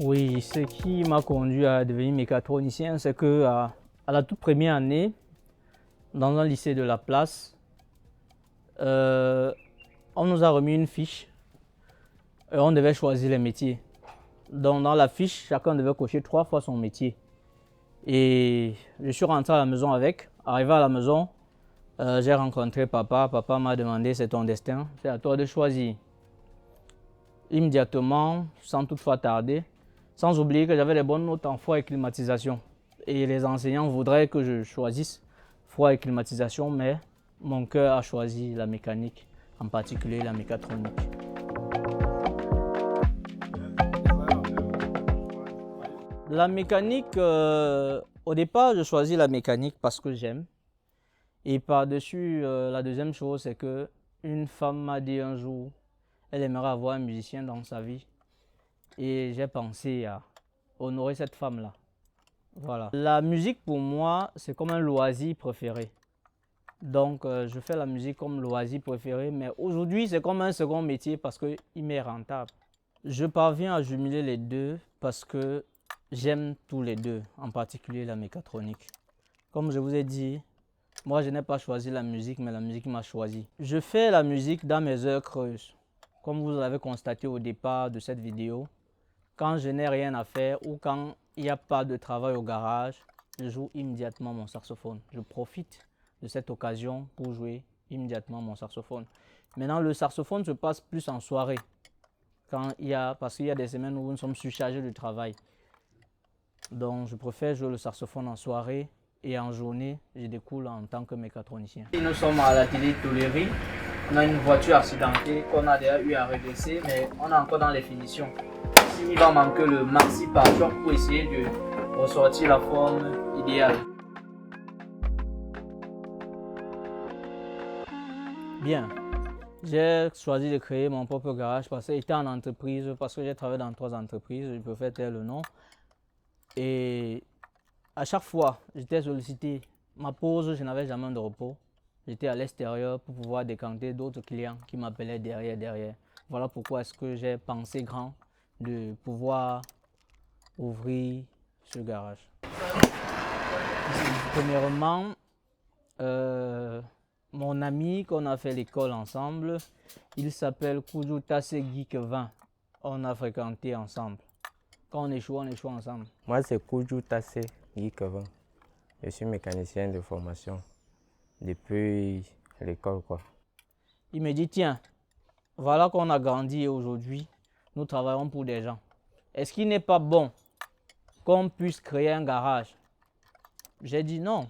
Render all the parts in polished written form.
Oui, ce qui m'a conduit à devenir mécatronicien, c'est que à la toute première année, dans un lycée de la place, on nous a remis une fiche et on devait choisir les métiers. Donc dans la fiche, chacun devait cocher 3 fois son métier. Et je suis rentré à la maison avec. Arrivé à la maison, j'ai rencontré papa. Papa m'a demandé: c'est ton destin, c'est à toi de choisir. Immédiatement, sans toutefois tarder, sans oublier que j'avais les bonnes notes en froid et climatisation. Et les enseignants voudraient que je choisisse froid et climatisation, mais mon cœur a choisi la mécanique, en particulier la mécatronique. La mécanique, au départ, je choisis la mécanique parce que j'aime. Et par-dessus, la deuxième chose, c'est que une femme m'a dit un jour, elle aimerait avoir un musicien dans sa vie. Et j'ai pensé à honorer cette femme-là. Voilà. La musique, pour moi, c'est comme un loisir préféré. Donc, je fais la musique comme loisir préféré, mais aujourd'hui, c'est comme un second métier parce qu'il m'est rentable. Je parviens à jumeler les deux parce que j'aime tous les deux, en particulier la mécatronique. Comme je vous ai dit, moi, je n'ai pas choisi la musique, mais la musique m'a choisi. Je fais la musique dans mes heures creuses. Comme vous l'avez constaté au départ de cette vidéo, quand je n'ai rien à faire ou quand il n'y a pas de travail au garage, je joue immédiatement mon saxophone. Je profite de cette occasion pour jouer immédiatement mon saxophone. Maintenant, le saxophone se passe plus en soirée, parce qu'il y a des semaines où nous sommes surchargés de travail. Donc, je préfère jouer le saxophone en soirée et en journée, je découle en tant que mécatronicien. Nous sommes à l'atelier Tollery. On a une voiture accidentée qu'on a déjà eu à redresser, mais on est encore dans les finitions. Il va manquer le maxi pare-choc pour essayer de ressortir la forme idéale. Bien, j'ai choisi de créer mon propre garage parce qu'il était en entreprise, parce que j'ai travaillé dans 3 entreprises, je peux faire tel le nom. Et à chaque fois, j'étais sollicité. Ma pause, je n'avais jamais de repos. J'étais à l'extérieur pour pouvoir décanter d'autres clients qui m'appelaient derrière. Voilà pourquoi est-ce que j'ai pensé grand de pouvoir ouvrir ce garage. Premièrement, mon ami qu'on a fait l'école ensemble, il s'appelle Kujutase Geek 20. On a fréquenté ensemble. Quand on échoue ensemble. Moi, c'est Kujutase Geek 20. Je suis mécanicien de formation depuis l'école, quoi. Il me dit: tiens, voilà qu'on a grandi et aujourd'hui, nous travaillons pour des gens. Est-ce qu'il n'est pas bon qu'on puisse créer un garage? J'ai dit non.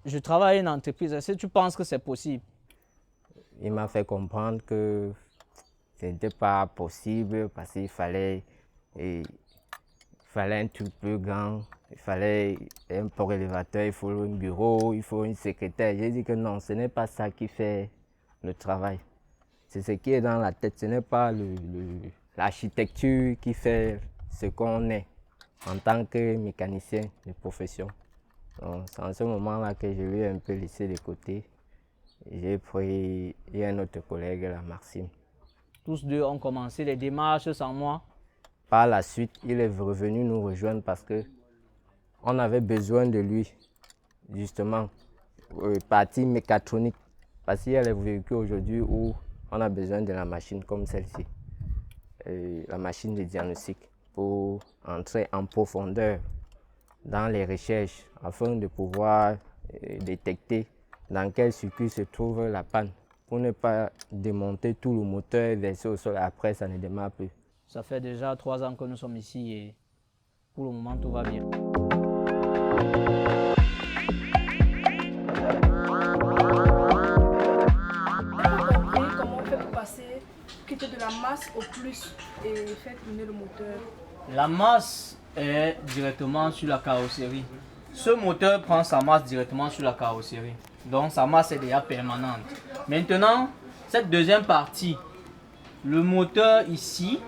Je travaille à une entreprise. Est-ce que tu penses que c'est possible? Il m'a fait comprendre que ce n'était pas possible parce qu'il fallait un truc plus grand. Il fallait un port élévateur, il faut un bureau, il faut une secrétaire. J'ai dit que non, ce n'est pas ça qui fait le travail. C'est ce qui est dans la tête, ce n'est pas l'architecture qui fait ce qu'on est en tant que mécanicien de profession. C'est en ce moment-là que je lui ai un peu laissé de côté. J'ai pris un autre collègue, la Maxime. Tous deux ont commencé les démarches sans moi. Par la suite, il est revenu nous rejoindre parce qu'on avait besoin de lui, justement, partie mécatronique. Parce qu'il y a les véhicules aujourd'hui où on a besoin de la machine comme celle-ci, la machine de diagnostic, pour entrer en profondeur dans les recherches afin de pouvoir détecter dans quel circuit se trouve la panne pour ne pas démonter tout le moteur et verser au sol. Après, ça ne démarre plus. Ça fait déjà 3 ans que nous sommes ici et pour le moment, tout va bien. Comment on fait pour passer, quitter de la masse au plus et faire tourner le moteur? La masse est directement sur la carrosserie. Ce moteur prend sa masse directement sur la carrosserie. Donc sa masse est déjà permanente. Maintenant, cette deuxième partie, le moteur ici,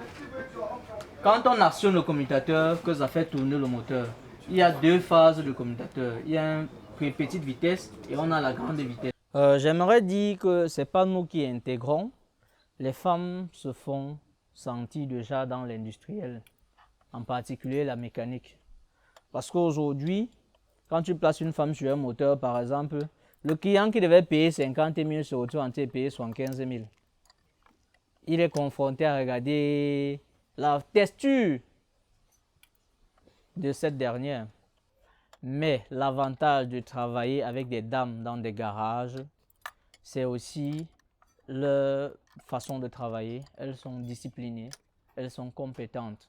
quand on actionne le commutateur, que ça fait tourner le moteur, il y a 2 phases de commutateur. Il y a une petite vitesse et on a la grande vitesse. J'aimerais dire que ce n'est pas nous qui intégrons. Les femmes se font senti déjà dans l'industriel, en particulier la mécanique. Parce qu'aujourd'hui, quand tu places une femme sur un moteur, par exemple, le client qui devait payer 50 000 se retrouve en train de payer 75 000. Il est confronté à regarder la texture de cette dernière. Mais l'avantage de travailler avec des dames dans des garages, c'est aussi leur façon de travailler. Elles sont disciplinées, elles sont compétentes.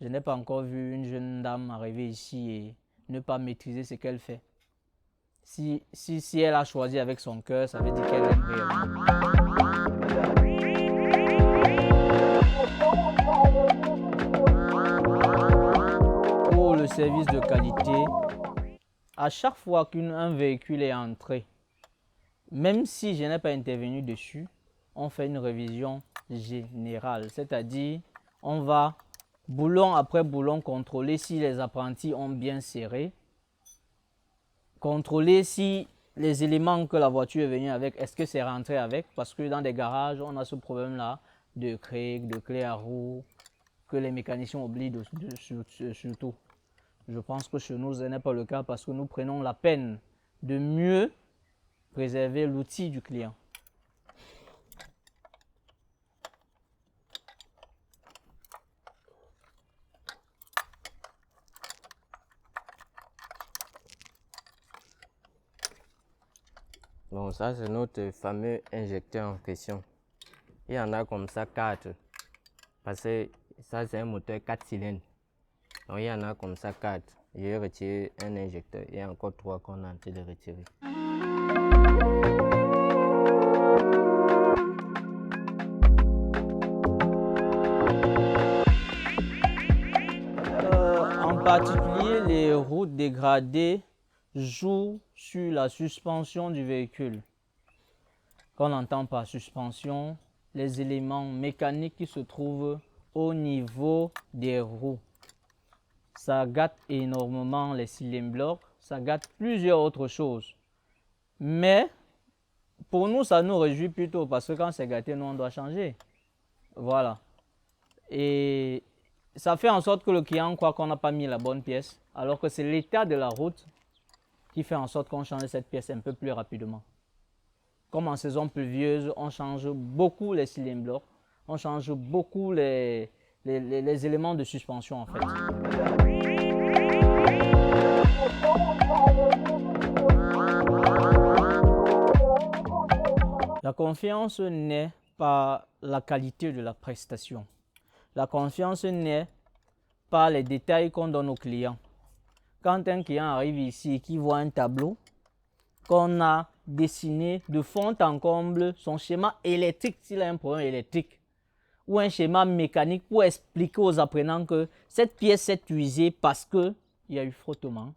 Je n'ai pas encore vu une jeune dame arriver ici et ne pas maîtriser ce qu'elle fait. Si elle a choisi avec son cœur, ça veut dire qu'elle aime réellement. Pour le service de qualité, à chaque fois qu'un véhicule est entré, même si je n'ai pas intervenu dessus, on fait une révision générale. C'est-à-dire, on va boulon après boulon contrôler si les apprentis ont bien serré, contrôler si les éléments que la voiture est venue avec, est-ce que c'est rentré avec, parce que dans des garages, on a ce problème-là de clé à roue, que les mécaniciens oublient surtout. Je pense que chez nous, ce n'est pas le cas parce que nous prenons la peine de mieux préserver l'outil du client. Bon, ça c'est notre fameux injecteur en question. Il y en a comme ça 4. Parce que ça c'est un moteur 4 cylindres. Donc il y en a comme ça 4. J'ai retiré un injecteur. Il y a encore 3 qu'on est en train de retirer. En particulier, les routes dégradées jouent sur la suspension du véhicule. Qu'on entend par suspension, les éléments mécaniques qui se trouvent au niveau des roues. Ça gâte énormément les cylindres blocs, ça gâte plusieurs autres choses. Mais pour nous, ça nous réjouit plutôt parce que quand c'est gâté, nous on doit changer. Voilà. Et ça fait en sorte que le client croit qu'on n'a pas mis la bonne pièce, alors que c'est l'état de la route qui fait en sorte qu'on change cette pièce un peu plus rapidement. Comme en saison pluvieuse, on change beaucoup les cylindres blocs, on change beaucoup les éléments de suspension en fait. La confiance n'est pas la qualité de la prestation. La confiance naît par les détails qu'on donne aux clients. Quand un client arrive ici et qu'il voit un tableau qu'on a dessiné de fond en comble, son schéma électrique, s'il a un problème électrique, ou un schéma mécanique pour expliquer aux apprenants que cette pièce est usée parce qu'il y a eu frottement.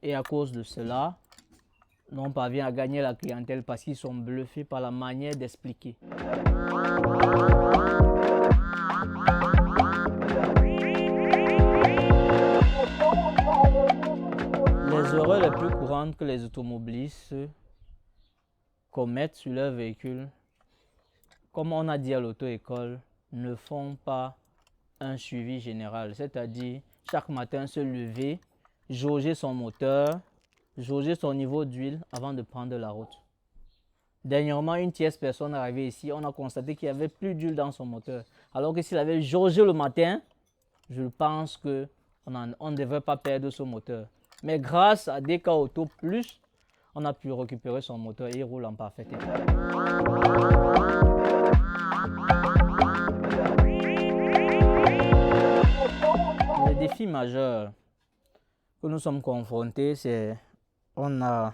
Et à cause de cela, on parvient à gagner la clientèle parce qu'ils sont bluffés par la manière d'expliquer. Les erreurs les plus courantes que les automobilistes commettent sur leur véhicule, comme on a dit à l'auto-école, ne font pas un suivi général. C'est-à-dire, chaque matin se lever, jauger son moteur, jauger son niveau d'huile avant de prendre la route. Dernièrement, une tierce personne est arrivée ici, on a constaté qu'il n'y avait plus d'huile dans son moteur. Alors que s'il avait jaugé le matin, je pense qu'on ne devrait pas perdre ce moteur. Mais grâce à DK Auto Plus, on a pu récupérer son moteur et il roule en parfait état. Les défis majeurs que nous sommes confrontés, c'est on a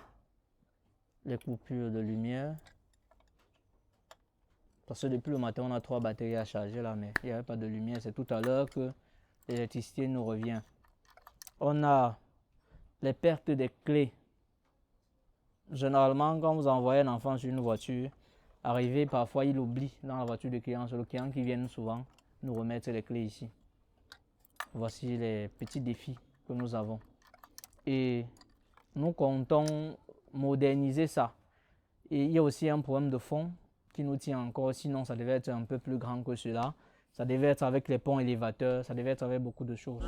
les coupures de lumière. Parce que depuis le matin, on a 3 batteries à charger là, mais il n'y avait pas de lumière. C'est tout à l'heure que l'électricité nous revient. On a les pertes des clés. Généralement, quand vous envoyez un enfant sur une voiture, arrivé, parfois il oublie dans la voiture du client. C'est le client qui vient souvent nous remettre les clés ici. Voici les petits défis que nous avons. Et nous comptons moderniser ça. Et il y a aussi un problème de fond. qui nous tient encore. Sinon, ça devait être un peu plus grand que cela. Ça devait être avec les ponts élévateurs, ça devait être avec beaucoup de choses.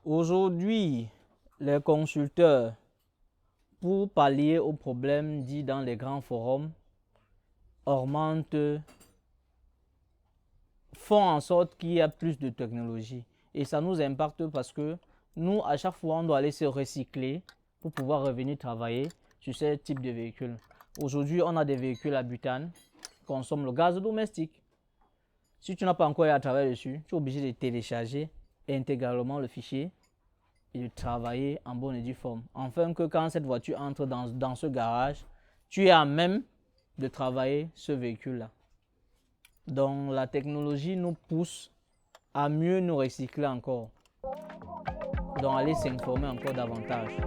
Aujourd'hui, les consulteurs, pour pallier aux problèmes dits dans les grands forums, augmentent, font en sorte qu'il y a plus de technologie. Et ça nous impacte parce que nous, à chaque fois, on doit aller se recycler pour pouvoir revenir travailler sur ce type de véhicules. Aujourd'hui, on a des véhicules à butane qui consomment le gaz domestique. Si tu n'as pas encore à travailler dessus, tu es obligé de télécharger intégralement le fichier et de travailler en bonne et due forme. Afin que quand cette voiture entre dans ce garage, tu es à même de travailler ce véhicule-là. Donc la technologie nous pousse à mieux nous recycler encore. Donc aller s'informer encore davantage.